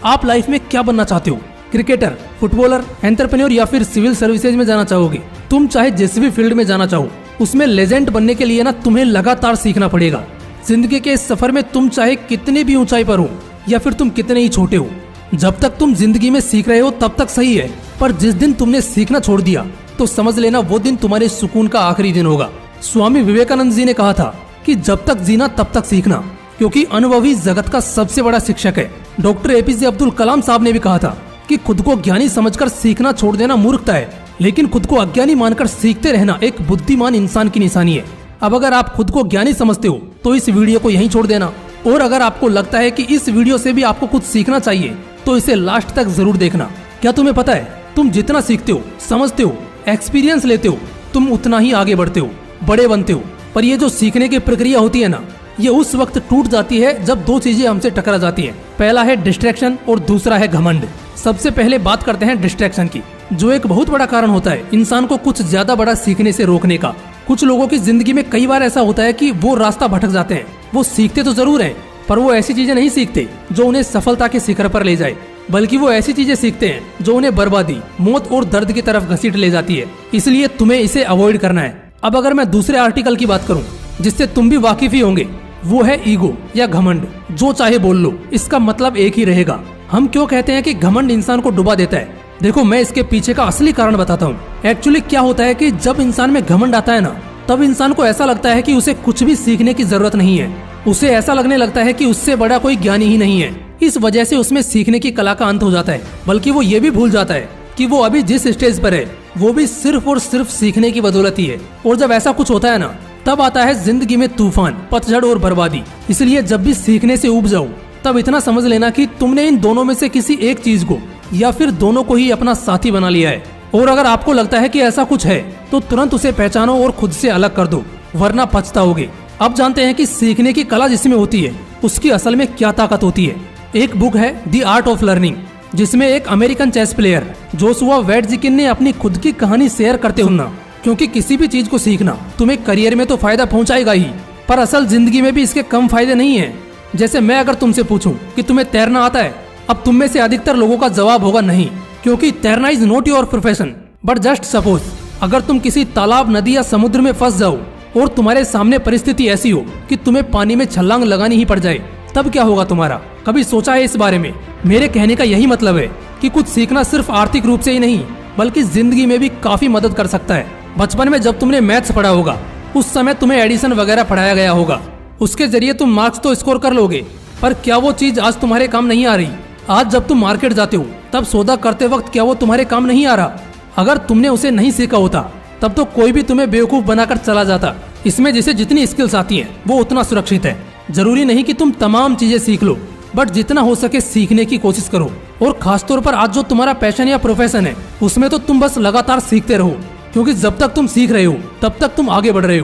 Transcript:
आप लाइफ में क्या बनना चाहते हो? क्रिकेटर, फुटबॉलर, एंटरप्रेन्योर या फिर सिविल सर्विसेज में जाना चाहोगे? तुम चाहे जिस भी फील्ड में जाना चाहो, उसमें लेजेंड बनने के लिए ना तुम्हें लगातार सीखना पड़ेगा। जिंदगी के इस सफर में तुम चाहे कितनी भी ऊंचाई पर हो या फिर तुम कितने ही छोटे हो, जब तक तुम जिंदगी में सीख रहे हो तब तक सही है, पर जिस दिन तुमने सीखना छोड़ दिया तो समझ लेना वो दिन तुम्हारे सुकून का आखिरी दिन होगा। स्वामी विवेकानंद जी ने कहा था कि जब तक जीना तब तक सीखना, क्योंकि अनुभवी जगत का सबसे बड़ा शिक्षक है। डॉक्टर एपीजे अब्दुल कलाम साहब ने भी कहा था कि खुद को ज्ञानी समझकर सीखना छोड़ देना मूर्खता है, लेकिन खुद को अज्ञानी मानकर सीखते रहना एक बुद्धिमान इंसान की निशानी है। अब अगर आप खुद को ज्ञानी समझते हो तो इस वीडियो को यहीं छोड़ देना, और अगर आपको लगता है कि इस वीडियो से भी आपको कुछ सीखना चाहिए तो इसे लास्ट तक जरूर देखना। क्या तुम्हें पता है, तुम जितना सीखते हो, समझते हो, एक्सपीरियंस लेते हो, तुम उतना ही आगे बढ़ते हो, बड़े बनते हो। पर ये जो सीखने की प्रक्रिया होती है ना, ये उस वक्त टूट जाती है जब दो चीजें हमसे टकरा जाती है। पहला है डिस्ट्रैक्शन और दूसरा है घमंड। सबसे पहले बात करते हैं डिस्ट्रैक्शन की, जो एक बहुत बड़ा कारण होता है इंसान को कुछ ज्यादा बड़ा सीखने से रोकने का। कुछ लोगों की जिंदगी में कई बार ऐसा होता है कि वो रास्ता भटक जाते हैं। वो सीखते तो जरूर हैं, पर वो ऐसी चीजें नहीं सीखते जो उन्हें सफलता के शिखर पर ले जाए, बल्कि वो ऐसी चीजें सीखते हैं जो उन्हें बर्बादी, मौत और दर्द की तरफ घसीट ले जाती है। इसलिए तुम्हें इसे अवॉइड करना है। अब अगर मैं दूसरे आर्टिकल की बात करूं जिससे तुम भी वाकिफ ही होंगे, वो है ईगो या घमंड। जो चाहे बोल लो, इसका मतलब एक ही रहेगा। हम क्यों कहते हैं कि घमंड इंसान को डुबा देता है? देखो, मैं इसके पीछे का असली कारण बताता हूँ। एक्चुअली क्या होता है कि जब इंसान में घमंड आता है ना, तब इंसान को ऐसा लगता है कि उसे कुछ भी सीखने की जरूरत नहीं है। उसे ऐसा लगने लगता है कि उससे बड़ा कोई ज्ञानी ही नहीं है। इस वजह से उसमें सीखने की कला का अंत हो जाता है। बल्कि वो ये भी भूल जाता है कि वो अभी जिस स्टेज पर है वो भी सिर्फ और सिर्फ सीखने की बदौलत ही है। और जब ऐसा कुछ होता है ना, तब आता है जिंदगी में तूफान, पतझड़ और बर्बादी। इसलिए जब भी सीखने से ऊब जाओ, तब इतना समझ लेना कि तुमने इन दोनों में से किसी एक चीज को या फिर दोनों को ही अपना साथी बना लिया है। और अगर आपको लगता है कि ऐसा कुछ है तो तुरंत उसे पहचानो और खुद से अलग कर दो, वरना पछताओगे। अब जानते हैं कि सीखने की कला जिसमें होती है उसकी असल में क्या ताकत होती है। एक बुक है द आर्ट ऑफ लर्निंग, जिसमें एक अमेरिकन चेस प्लेयर जोशुआ वेडजिकिन ने अपनी खुद की कहानी शेयर करते हुए, क्योंकि किसी भी चीज को सीखना तुम्हें करियर में तो फायदा पहुंचाएगा ही, पर असल जिंदगी में भी इसके कम फायदे नहीं है। जैसे मैं अगर तुमसे पूछूं कि तुम्हें तैरना आता है, अब तुम में से अधिकतर लोगों का जवाब होगा नहीं, क्योंकि तैरना is not your profession. But just suppose अगर तुम किसी तालाब, नदी या समुद्र में फंस जाओ और तुम्हारे सामने परिस्थिति ऐसी हो कि तुम्हें पानी में छलांग लगानी ही पड़ जाए, तब क्या होगा तुम्हारा? कभी सोचा है इस बारे में? मेरे कहने का यही मतलब है कि कुछ सीखना सिर्फ आर्थिक रूप से ही नहीं, बल्कि जिंदगी में भी काफी मदद कर सकता है। बचपन में जब तुमने मैथ्स पढ़ा होगा, उस समय तुम्हें एडिशन वगैरह पढ़ाया गया होगा। उसके जरिए तुम मार्क्स तो स्कोर कर लोगे, पर क्या वो चीज आज तुम्हारे काम नहीं आ रही? आज जब तुम मार्केट जाते हो, तब सौदा करते वक्त क्या वो तुम्हारे काम नहीं आ रहा? अगर तुमने उसे नहीं सीखा होता, तब तो कोई भी तुम्हें बेवकूफ बनाकर चला जाता। इसमें जिसे जितनी स्किल्स आती हैं, वो उतना सुरक्षित है। जरूरी नहीं कि तुम तमाम चीजें सीख लो, बट जितना हो सके सीखने की कोशिश करो। और खासतौर पर आज जो तुम्हारा पैशन या प्रोफेशन है, उसमें तो तुम बस लगातार सीखते रहो, क्योंकि जब तक तुम सीख रहे हो तब तक तुम आगे बढ़ रहे हो।